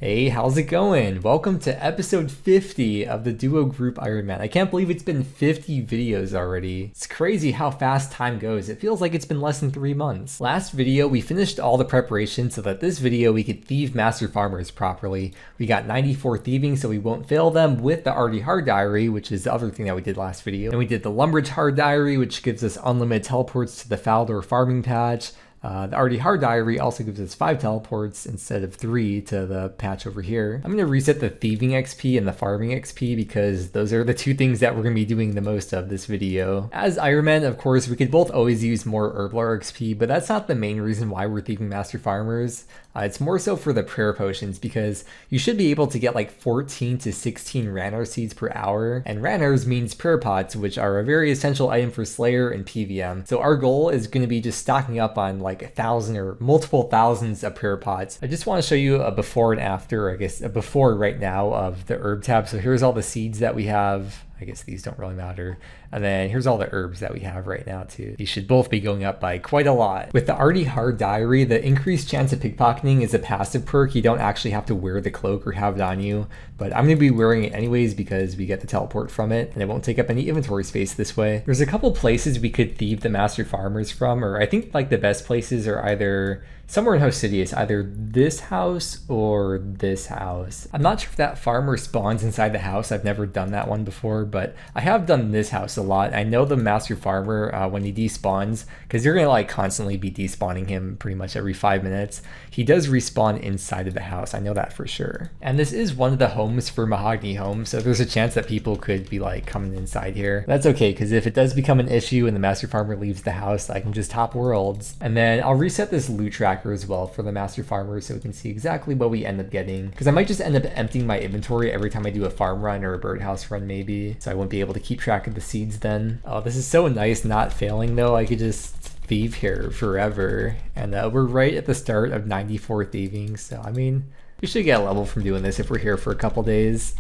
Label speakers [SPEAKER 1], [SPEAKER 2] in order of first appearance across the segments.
[SPEAKER 1] Hey, how's it going? Welcome to episode 50 of the duo group Ironman. I can't believe it's been 50 videos already. It's crazy how fast time goes. It feels like it's been less than 3 months. Last video, we finished all the preparation so that this video we could thieve master farmers properly. We got 94 thieving so we won't fail them with the already hard diary, which is the other thing that we did last video. And we did the Lumbridge hard diary, which gives us unlimited teleports to the Faldor farming patch. The already hard diary also gives us 5 teleports instead of 3 to the patch over here. I'm going to reset the thieving XP and the farming XP because those are the two things that we're going to be doing the most of this video. As Ironman, of course, we could both always use more Herblar XP, but that's not the main reason why we're thieving master farmers. It's more so for the prayer potions because you should be able to get like 14 to 16 Ranar seeds per hour, and Ranars means prayer pots, which are a very essential item for Slayer and PVM. So our goal is going to be just stocking up on like 1,000 or multiple thousands of prayer pots. I just want to show you a before and after, I guess a before right now of the herb tab. So here's all the seeds that we have. I guess these don't really matter. And then here's all the herbs that we have right now too. These should both be going up by quite a lot. With the already hard diary, the increased chance of pickpocketing is a passive perk. You don't actually have to wear the cloak or have it on you, but I'm going to be wearing it anyways because we get the teleport from it and it won't take up any inventory space this way. There's a couple places we could thieve the master farmers from, or I think like the best places are either somewhere in Host City. It's either this house or this house. I'm not sure if that farmer spawns inside the house. I've never done that one before, but I have done this house a lot. I know the master farmer, when he despawns, because you're gonna like constantly be despawning him pretty much every 5 minutes, he does respawn inside of the house. I know that for sure. And this is one of the homes for Mahogany Home, so there's a chance that people could be like coming inside here. That's okay, because if it does become an issue and the master farmer leaves the house, I can just hop worlds. And then I'll reset this loot tracker as well for the master farmer so we can see exactly what we end up getting, because I might just end up emptying my inventory every time I do a farm run or a birdhouse run maybe, so I won't be able to keep track of the seeds then. Oh, this is so nice not failing though. I could just thieve here forever, and we're right at the start of 94 thieving, so I mean we should get a level from doing this if we're here for a couple days.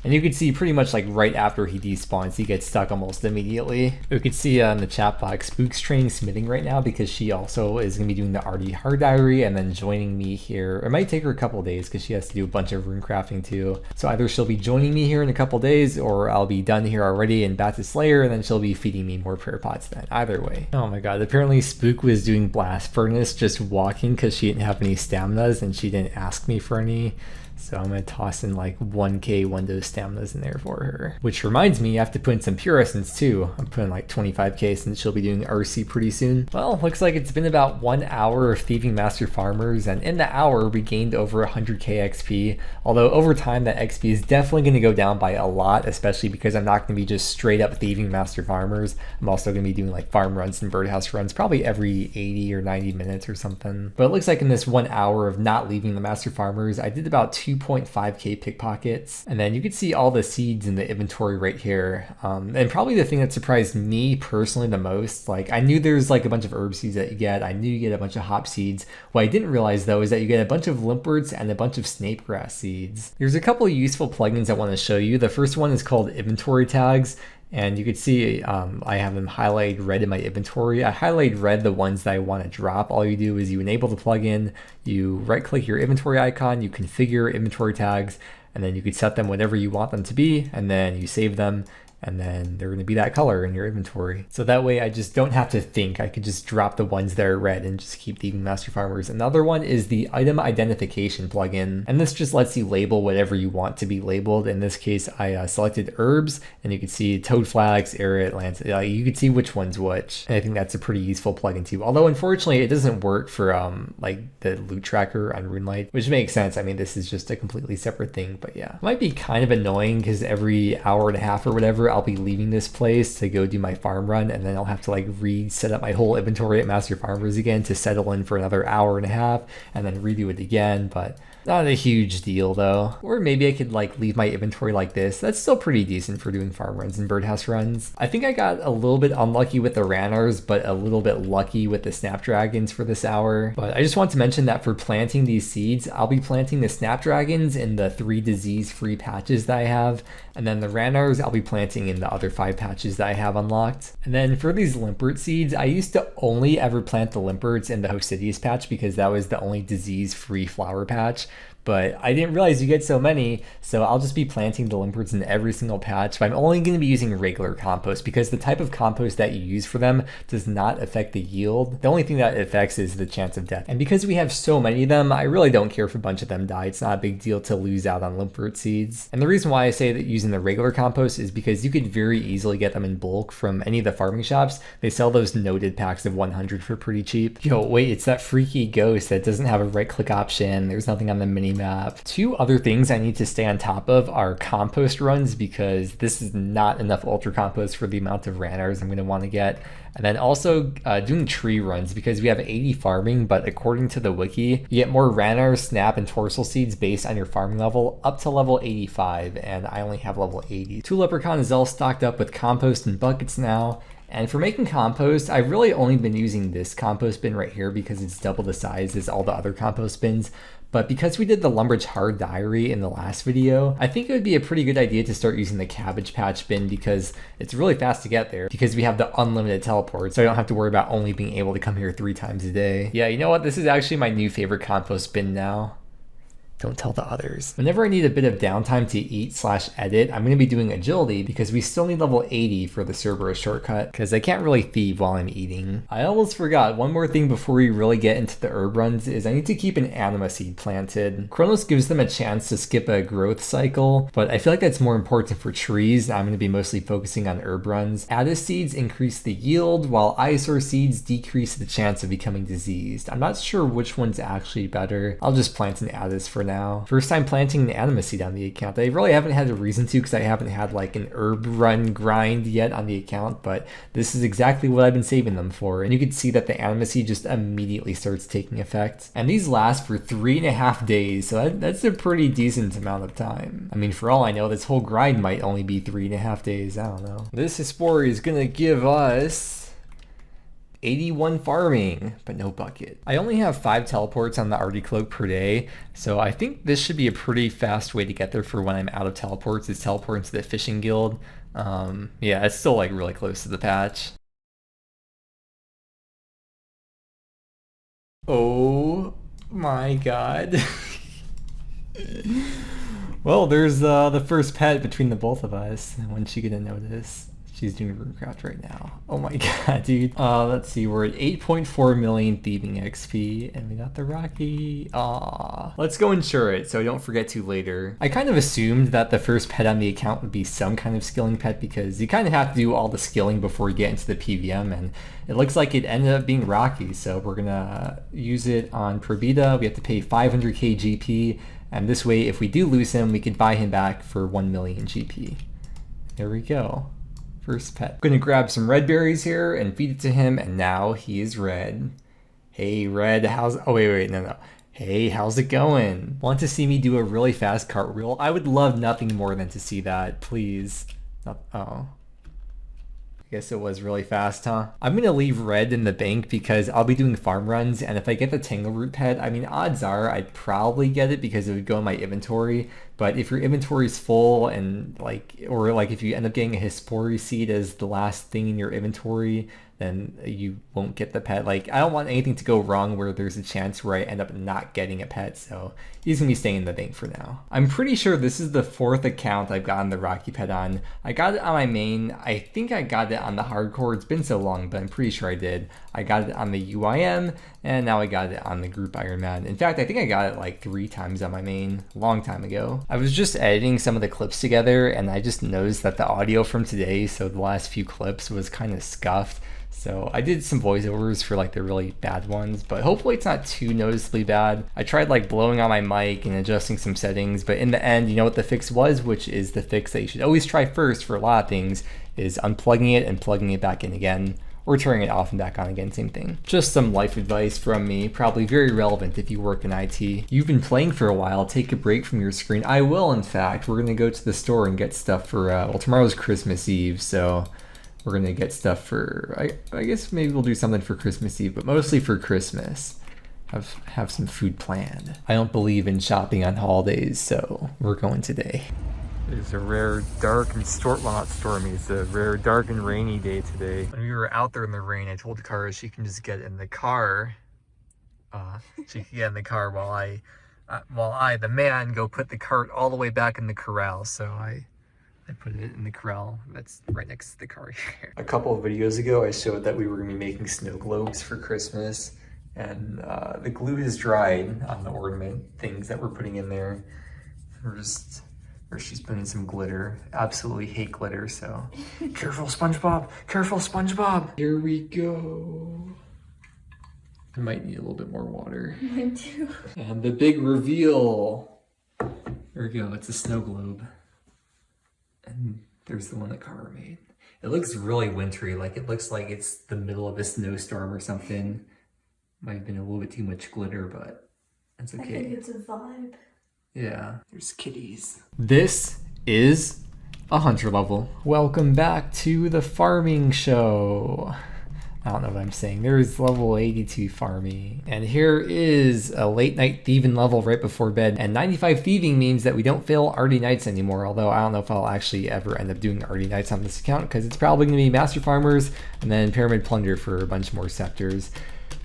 [SPEAKER 1] And you can see pretty much like right after he despawns, he gets stuck almost immediately. We could see in the chat box, Spook's training smithing right now because she also is going to be doing the already hard diary and then joining me here. It might take her a couple days because she has to do a bunch of rune crafting too. So either she'll be joining me here in a couple days or I'll be done here already and back to Slayer, and then she'll be feeding me more prayer pots then. Either way. Oh my god, apparently Spook was doing Blast Furnace just walking because she didn't have any staminas and she didn't ask me for any. So I'm going to toss in like 1k Windows staminas in there for her. Which reminds me, I have to put in some pure essence too. I'm putting like 25k since she'll be doing RC pretty soon. Well, looks like it's been about 1 hour of thieving master farmers, and in the hour we gained over 100k XP. Although over time that XP is definitely going to go down by a lot, especially because I'm not going to be just straight up thieving master farmers. I'm also going to be doing like farm runs and birdhouse runs probably every 80 or 90 minutes or something. But it looks like in this 1 hour of not leaving the master farmers, I did about 2.5k pickpockets, and then you can see all the seeds in the inventory right here. And probably the thing that surprised me personally the most, like I knew there's like a bunch of herb seeds that you get, I knew you get a bunch of hop seeds. What I didn't realize though is that you get a bunch of limpworts and a bunch of snape grass seeds. There's a couple of useful plugins I want to show you. The first one is called inventory tags. And you can see I have them highlighted red in my inventory. I highlighted red the ones that I want to drop. All you do is you enable the plugin, you right click your inventory icon, you configure inventory tags, and then you can set them whatever you want them to be, and then you save them, and then they're going to be that color in your inventory. So that way I just don't have to think. I could just drop the ones that are red and just keep thieving master farmers. Another one is the item identification plugin, and this just lets you label whatever you want to be labeled. In this case, I selected herbs, and you can see toad flax, arrowhead, lance. You can see which one's which, and I think that's a pretty useful plugin too. Although unfortunately it doesn't work for like the loot tracker on RuneLite, which makes sense. I mean, this is just a completely separate thing, but yeah, it might be kind of annoying because every hour and a half or whatever I'll be leaving this place to go do my farm run, and then I'll have to like reset up my whole inventory at master farmers again to settle in for another hour and a half and then redo it again. But not a huge deal though. Or maybe I could like leave my inventory like this. That's still pretty decent for doing farm runs and birdhouse runs. I think I got a little bit unlucky with the Ranars, but a little bit lucky with the Snapdragons for this hour. But I just want to mention that for planting these seeds, I'll be planting the Snapdragons in the 3 disease-free patches that I have. And then the Ranars I'll be planting in the other 5 patches that I have unlocked. And then for these Limpert seeds, I used to only ever plant the Limperts in the Hosidius patch because that was the only disease-free flower patch. but I didn't realize you get so many, so I'll just be planting the limpets in every single patch, but I'm only going to be using regular compost because the type of compost that you use for them does not affect the yield. The only thing that affects is the chance of death. And because we have so many of them, I really don't care if a bunch of them die. It's not a big deal to lose out on limpet seeds. And the reason why I say that using the regular compost is because you could very easily get them in bulk from any of the farming shops. They sell those noted packs of 100 for pretty cheap. Yo, wait, it's that freaky ghost that doesn't have a right click option. There's nothing on the mini map. Two other things I need to stay on top of are compost runs, because this is not enough ultra compost for the amount of ranners I'm going to want to get. And then also doing tree runs, because we have 80 farming, but according to the wiki, you get more ranners, snap, and torsal seeds based on your farming level up to level 85, and I only have level 80. Two Leprechaun is all stocked up with compost and buckets now. And for making compost, I've really only been using this compost bin right here because it's double the size as all the other compost bins. But because we did the Lumbridge Hard Diary in the last video, I think it would be a pretty good idea to start using the Cabbage Patch bin because it's really fast to get there because we have the unlimited teleport, so I don't have to worry about only being able to come here 3 times a day. Yeah, you know what? This is actually my new favorite compost bin now. Don't tell the others. Whenever I need a bit of downtime to eat/edit, I'm going to be doing agility because we still need level 80 for the Cerberus shortcut because I can't really thieve while I'm eating. I almost forgot one more thing before we really get into the herb runs is I need to keep an anima seed planted. Chronos gives them a chance to skip a growth cycle, but I feel like that's more important for trees. I'm going to be mostly focusing on herb runs. Addis seeds increase the yield while Isosaur seeds decrease the chance of becoming diseased. I'm not sure which one's actually better. I'll just plant an Addis for now. First time planting an anima seed on the account. I really haven't had a reason to because I haven't had like an herb run grind yet on the account, but this is exactly what I've been saving them for. And you can see that the anima seed just immediately starts taking effect. And these last for 3.5 days, so that's a pretty decent amount of time. I mean, for all I know, this whole grind might only be 3.5 days. I don't know. This Espori is gonna give us 81 farming, but no bucket. I only have 5 teleports on the Artie Cloak per day, so I think this should be a pretty fast way to get there for when I'm out of teleports, is teleport into the fishing guild. Yeah, it's still like really close to the patch. Oh my god. Well, there's the first pet between the both of us. When's she gonna notice? She's doing Runecraft right now. Oh my god, dude. Let's see, we're at 8.4 million thieving XP, and we got the Rocky. Aww. Let's go insure it so I don't forget to later. I kind of assumed that the first pet on the account would be some kind of skilling pet because you kind of have to do all the skilling before you get into the PVM, and it looks like it ended up being Rocky, so we're gonna use it on Probita. We have to pay 500k GP, and this way, if we do lose him, we can buy him back for 1 million GP. There we go. First pet. I'm gonna grab some red berries here and feed it to him, and now he is red. Hey, Red, how's... Oh, wait, no. Hey, how's it going? Want to see me do a really fast cartwheel? I would love nothing more than to see that, please. Oh. I guess it was really fast, huh? I'm gonna leave Red in the bank because I'll be doing farm runs, and if I get the Tangleroot pet, I mean, odds are I'd probably get it because it would go in my inventory. But if your inventory is full and or if you end up getting a Hespori seed as the last thing in your inventory, then you won't get the pet. Like, I don't want anything to go wrong where there's a chance where I end up not getting a pet, so he's gonna be staying in the bank for now. I'm pretty sure this is the 4th account I've gotten the Rocky pet on. I got it on my main. I think I got it on the hardcore. It's been so long, but I'm pretty sure I did. I got it on the UIM, and now I got it on the group Ironman. In fact, I think I got it like 3 times on my main, a long time ago. I was just editing some of the clips together, and I just noticed that the audio from today, so the last few clips, was kind of scuffed. So I did some voiceovers for like the really bad ones, but hopefully it's not too noticeably bad. I tried like blowing on my mic and adjusting some settings, but in the end, you know what the fix was, which is the fix that you should always try first for a lot of things, is unplugging it and plugging it back in again, or turning it off and back on again, same thing. Just some life advice from me, probably very relevant if you work in IT. You've been playing for a while, take a break from your screen. I will, in fact. We're gonna go to the store and get stuff for, well, tomorrow's Christmas Eve, so we're gonna get stuff for, I guess maybe we'll do something for Christmas Eve, but mostly for Christmas. Have some food planned. I don't believe in shopping on holidays, so we're going today. It's a rare dark and not stormy, it's a rare dark and rainy day today. When we were out there in the rain, I told Kara she can just get in the car. She can get in the car while I while I, the man, go put the cart all the way back in the corral. So I put it in the corral that's right next to the car here. A couple of videos ago, I showed that we were gonna be making snow globes for Christmas, and the glue is dried on the ornament things that we're putting in there. She's putting some glitter. Absolutely hate glitter, so careful, SpongeBob! Careful, SpongeBob! Here we go. I might need a little bit more water.
[SPEAKER 2] Mine too.
[SPEAKER 1] And the big reveal. There we go. It's a snow globe. And there's the one that Cara made. It looks really wintry. Like it looks like it's the middle of a snowstorm or something. Might have been a little bit too much glitter, but that's okay.
[SPEAKER 2] I think it's a vibe.
[SPEAKER 1] Yeah. There's kitties. This is a hunter level. Welcome back to the farming show. I don't know what I'm saying. There's level 82 farming. And here is a late night thieving level right before bed. And 95 thieving means that we don't fail arty nights anymore. Although I don't know if I'll actually ever end up doing arty nights on this account, because it's probably going to be master farmers and then pyramid plunder for a bunch more scepters.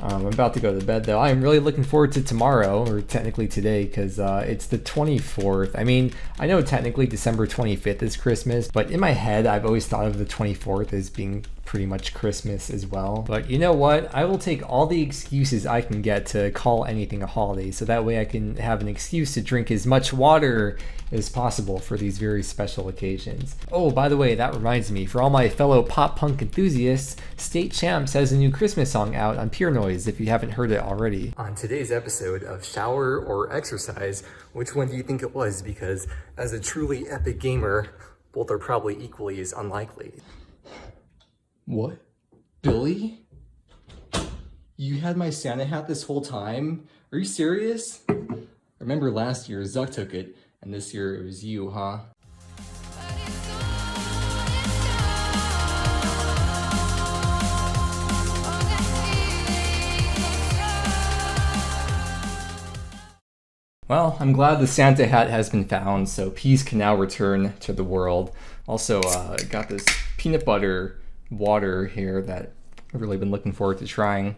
[SPEAKER 1] I'm about to go to bed though. I'm really looking forward to tomorrow, or technically today, because it's the 24th. I mean, I know technically December 25th is Christmas, but in my head, I've always thought of the 24th as being pretty much Christmas as well. But you know what? I will take all the excuses I can get to call anything a holiday, so that way I can have an excuse to drink as much water as possible for these very special occasions. Oh, by the way, that reminds me, for all my fellow pop punk enthusiasts, State Champs has a new Christmas song out on Pure Noise, if you haven't heard it already. On today's episode of Shower or Exercise, which one do you think it was? Because as a truly epic gamer, both are probably equally as unlikely. What? Billy? You had my Santa hat this whole time? Are you serious? Remember last year, Zuck took it, and this year it was you, huh? Well, I'm glad the Santa hat has been found, so peace can now return to the world. Also, got this peanut butter water here that I've really been looking forward to trying.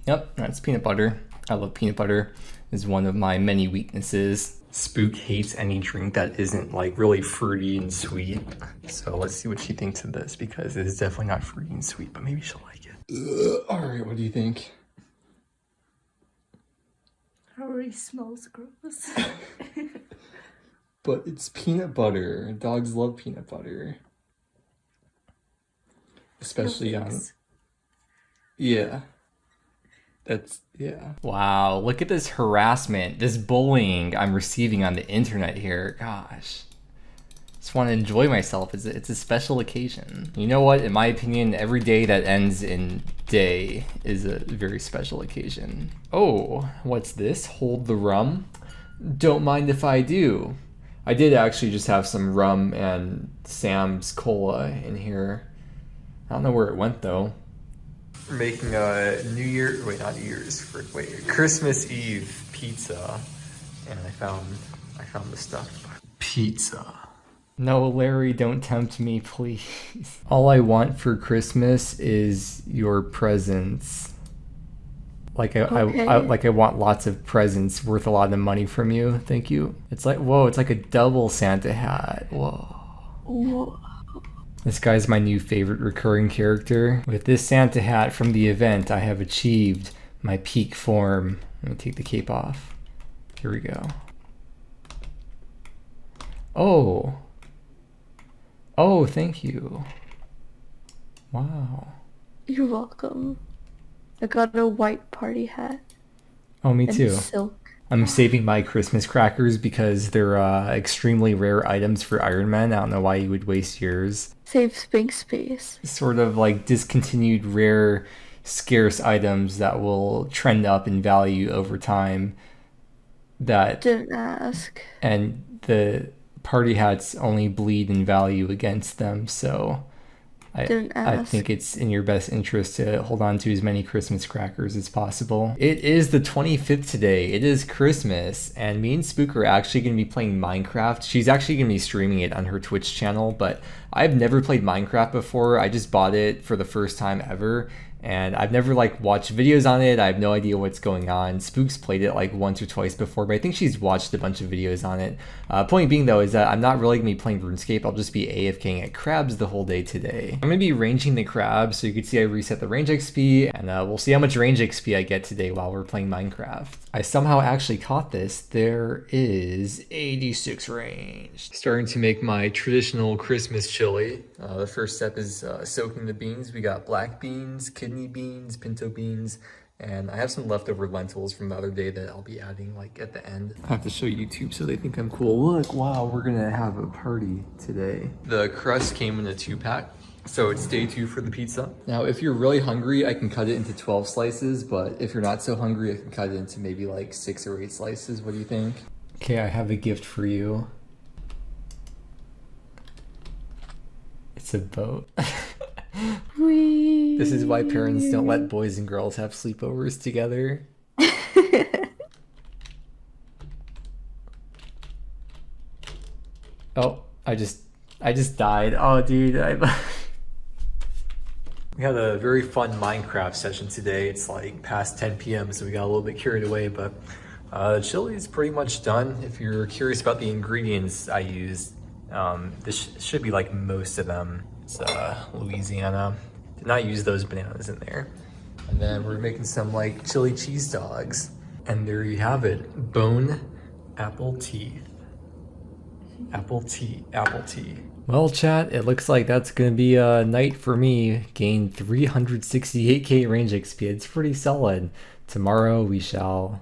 [SPEAKER 1] Yep, that's peanut butter. I love peanut butter. It's one of my many weaknesses. Spook hates any drink that isn't like really fruity and sweet. So let's see what she thinks of this, because it is definitely not fruity and sweet, but maybe she'll like it. All right, what do you think?
[SPEAKER 2] It already smells gross.
[SPEAKER 1] But it's peanut butter. Dogs love peanut butter. Especially on... Yeah. Yeah. Wow, look at this harassment, this bullying I'm receiving on the internet here. Gosh. Just want to enjoy myself. It's a special occasion. You know what? In my opinion, every day that ends in day is a very special occasion. Oh, what's this? Hold the rum? Don't mind if I do. I did actually just have some rum and Sam's Cola in here. I don't know where it went though. We're making a Christmas Eve pizza, and I found the stuff. Pizza. No, Larry, don't tempt me, please. All I want for Christmas is your presents. Like I want lots of presents worth a lot of money from you. Thank you. It's like, whoa, it's like a double Santa hat. Whoa.
[SPEAKER 2] Whoa.
[SPEAKER 1] This guy's my new favorite recurring character. With this Santa hat from the event, I have achieved my peak form. Let me take the cape off. Here we go. Oh. Oh, thank you. Wow.
[SPEAKER 2] You're welcome. I got a white party hat.
[SPEAKER 1] Oh, me
[SPEAKER 2] and
[SPEAKER 1] too.
[SPEAKER 2] Silk.
[SPEAKER 1] I'm saving my Christmas crackers because they're extremely rare items for Ironman. I don't know why you would waste yours.
[SPEAKER 2] Save space.
[SPEAKER 1] Sort of like discontinued, rare, scarce items that will trend up in value over time. That
[SPEAKER 2] didn't ask.
[SPEAKER 1] And the party hats only bleed in value against them, so I think it's in your best interest to hold on to as many Christmas crackers as possible. It is the 25th today. It is Christmas, and me and Spook are actually going to be playing Minecraft. She's actually going to be streaming it on her Twitch channel, but I've never played Minecraft before. I just bought it for the first time ever, and I've never like watched videos on it. I have no idea what's going on. Spook's played it like once or twice before, but I think she's watched a bunch of videos on it. Point being though is that I'm not really gonna be playing RuneScape. I'll just be AFKing at crabs the whole day today. I'm gonna be ranging the crabs, so you can see I reset the range XP, and we'll see how much range XP I get today while we're playing Minecraft. I somehow actually caught this. There is 86 range. Starting to make my traditional Christmas chili. The first step is soaking the beans. We got black beans, kidney beans, pinto beans, and I have some leftover lentils from the other day that I'll be adding like at the end. I have to show YouTube so they think I'm cool. Look, wow, we're gonna have a party today. The crust came in a 2-pack. So it's day 2 for the pizza. Now, if you're really hungry, I can cut it into 12 slices, but if you're not so hungry, I can cut it into maybe like 6 or 8 slices. What do you think? Okay, I have a gift for you. It's a boat.
[SPEAKER 2] Whee!
[SPEAKER 1] This is why parents don't let boys and girls have sleepovers together. Oh, I just died. Oh, dude, We had a very fun Minecraft session today. It's like past 10 p.m. so we got a little bit carried away, but the chili is pretty much done. If you're curious about the ingredients I used, this should be like most of them. It's Louisiana. Did not use those bananas in there. And then we're making some like chili cheese dogs. And there you have it. Bone apple teeth. Apple tea, apple tea. Well, chat, it looks like that's gonna be a night for me. Gained 368k range XP. It's pretty solid. Tomorrow we shall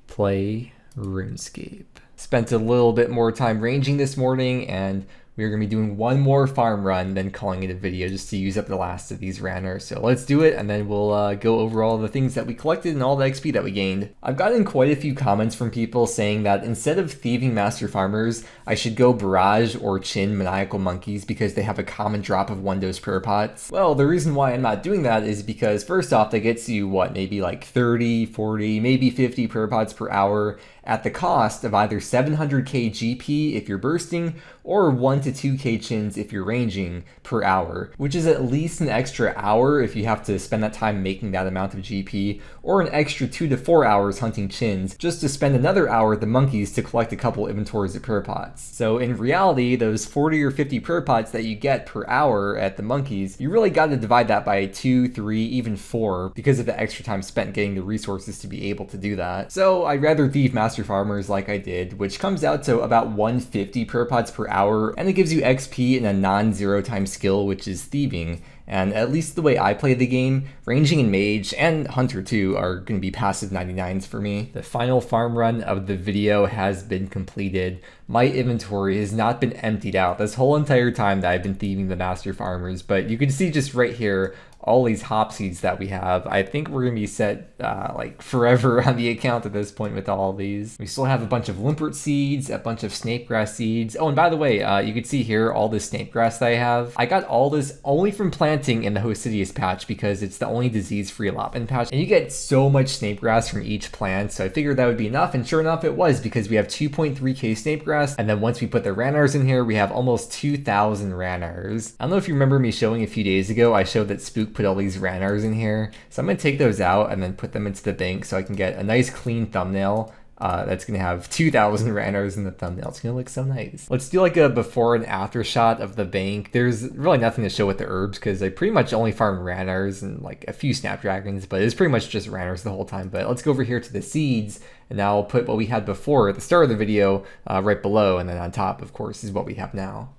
[SPEAKER 1] play RuneScape. Spent a little bit more time ranging this morning, and we're gonna be doing one more farm run, then calling it a video just to use up the last of these ranners. So let's do it, and then we'll go over all the things that we collected and all the XP that we gained. I've gotten quite a few comments from people saying that instead of thieving master farmers, I should go barrage or chin maniacal monkeys because they have a common drop of 1 dose per pots. Well, the reason why I'm not doing that is because first off, that gets you what, maybe like 30, 40, maybe 50 per pots per hour at the cost of either 700k GP if you're bursting or 1 to 2k chins if you're ranging per hour, which is at least an extra hour if you have to spend that time making that amount of GP, or an extra 2 to 4 hours hunting chins just to spend another hour at the monkeys to collect a couple inventories of per pots. So in reality, those 40 or 50 per pots that you get per hour at the monkeys, you really got to divide that by 2, 3, even 4 because of the extra time spent getting the resources to be able to do that. So I'd rather thieve master farmers like I did, which comes out to about 150 per pots per hour, and it gives you XP in a non-zero time skill, which is thieving. And at least the way I play the game, ranging and mage and hunter too are going to be passive 99s for me. The final farm run of the video has been completed. My inventory has not been emptied out this whole entire time that I've been thieving the master farmers, but you can see just right here all these hop seeds that we have. I think we're gonna be set like forever on the account at this point with all these. We still have a bunch of limpert seeds, a bunch of snapegrass seeds. Oh, and by the way, you can see here all this snapegrass that I have. I got all this only from planting in the Hosidius patch because it's the only disease-free allotment patch, and you get so much snapegrass from each plant, so I figured that would be enough, and sure enough it was, because we have 2.3k snapegrass, and then once we put the ranners in here, we have almost 2,000 ranners. I don't know if you remember me showing a few days ago, I showed that Spook put all these ranners in here, so I'm gonna take those out and then put them into the bank so I can get a nice clean thumbnail that's gonna have 2,000 ranners in the thumbnail. It's gonna look so nice. Let's do like a before and after shot of the bank. There's really nothing to show with the herbs because I pretty much only farm ranners and like a few snapdragons, but it's pretty much just ranners the whole time. But let's go over here to the seeds, and now I'll put what we had before at the start of the video right below, and then on top, of course, is what we have now.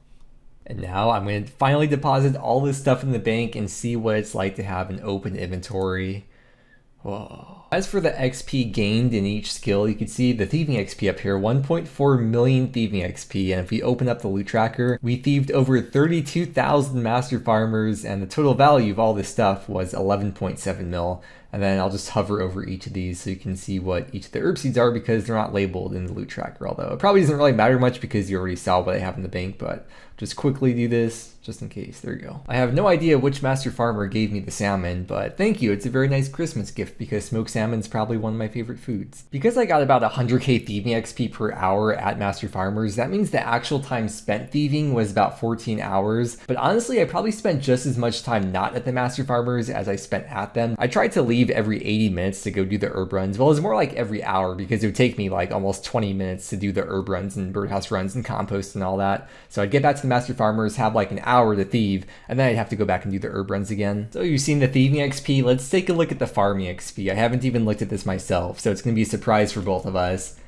[SPEAKER 1] And now I'm going to finally deposit all this stuff in the bank and see what it's like to have an open inventory. Whoa. As for the XP gained in each skill, you can see the thieving XP up here, 1.4 million thieving XP. And if we open up the loot tracker, we thieved over 32,000 master farmers, and the total value of all this stuff was 11.7 mil. And then I'll just hover over each of these so you can see what each of the herb seeds are because they're not labeled in the loot tracker, although it probably doesn't really matter much because you already saw what I have in the bank, but just quickly do this, just in case. There you go. I have no idea which Master Farmer gave me the salmon, but thank you. It's a very nice Christmas gift because smoked salmon's probably one of my favorite foods. Because I got about 100k thieving XP per hour at Master Farmers, that means the actual time spent thieving was about 14 hours. But honestly, I probably spent just as much time not at the Master Farmers as I spent at them. I tried to leave every 80 minutes to go do the herb runs. Well, it was more like every hour because it would take me like almost 20 minutes to do the herb runs and birdhouse runs and compost and all that. So I'd get back to the Master Farmers, have like an hour to thieve, and then I'd have to go back and do the herb runs again. So you've seen the thieving XP, let's take a look at the farming XP. I haven't even looked at this myself, so it's going to be a surprise for both of us.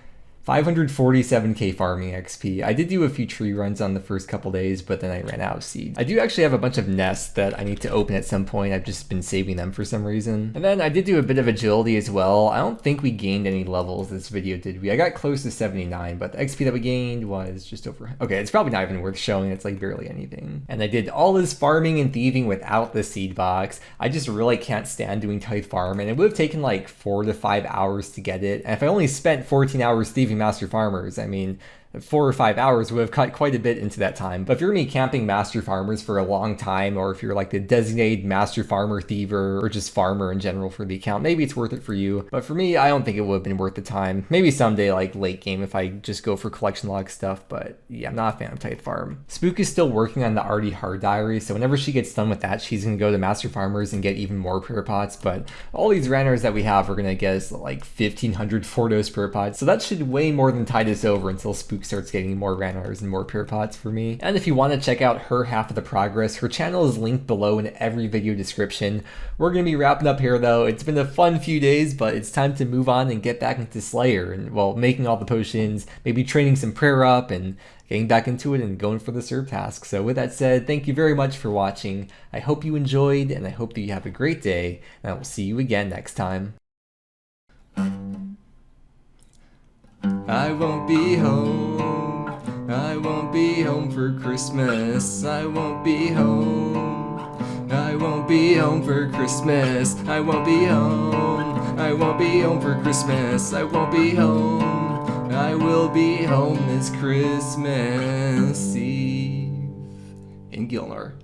[SPEAKER 1] 547k farming XP. I did do a few tree runs on the first couple days, but then I ran out of seeds. I do actually have a bunch of nests that I need to open at some point. I've just been saving them for some reason. And then I did do a bit of agility as well. I don't think we gained any levels this video, did we? I got close to 79, but the XP that we gained was just over... Okay, it's probably not even worth showing. It's like barely anything. And I did all this farming and thieving without the seed box. I just really can't stand doing tithe farm, and it would have taken like 4 to 5 hours to get it. And if I only spent 14 hours thieving Master Farmers, I mean, 4 or 5 hours would have cut quite a bit into that time. But if you're gonna be camping Master Farmers for a long time, or if you're like the designated Master Farmer Thiever, or just farmer in general for the account, maybe it's worth it for you. But for me, I don't think it would have been worth the time. Maybe someday, like late game, if I just go for collection log stuff, but yeah, I'm not a fan of Tithe Farm. Spook is still working on the Artie Hard Diary, so whenever she gets done with that, she's gonna go to Master Farmers and get even more prayer pots. But all these ranners that we have are gonna get us like 1,500 4-dose prayer pots, so that should way more than tide us over until Spook starts getting more ranners and more prayer pots for me. And if you want to check out her half of the progress, her channel is linked below in every video description. We're going to be wrapping up here though. It's been a fun few days, but it's time to move on and get back into Slayer and, well, making all the potions, maybe training some prayer up and getting back into it and going for the serve task. So with that said, thank you very much for watching. I hope you enjoyed, and I hope that you have a great day, and I will see you again next time. I won't be home. I won't be home for Christmas. I won't be home. I won't be home for Christmas. I won't be home. I won't be home for Christmas. I won't be home. I will be home this Christmas Eve in Gilnor.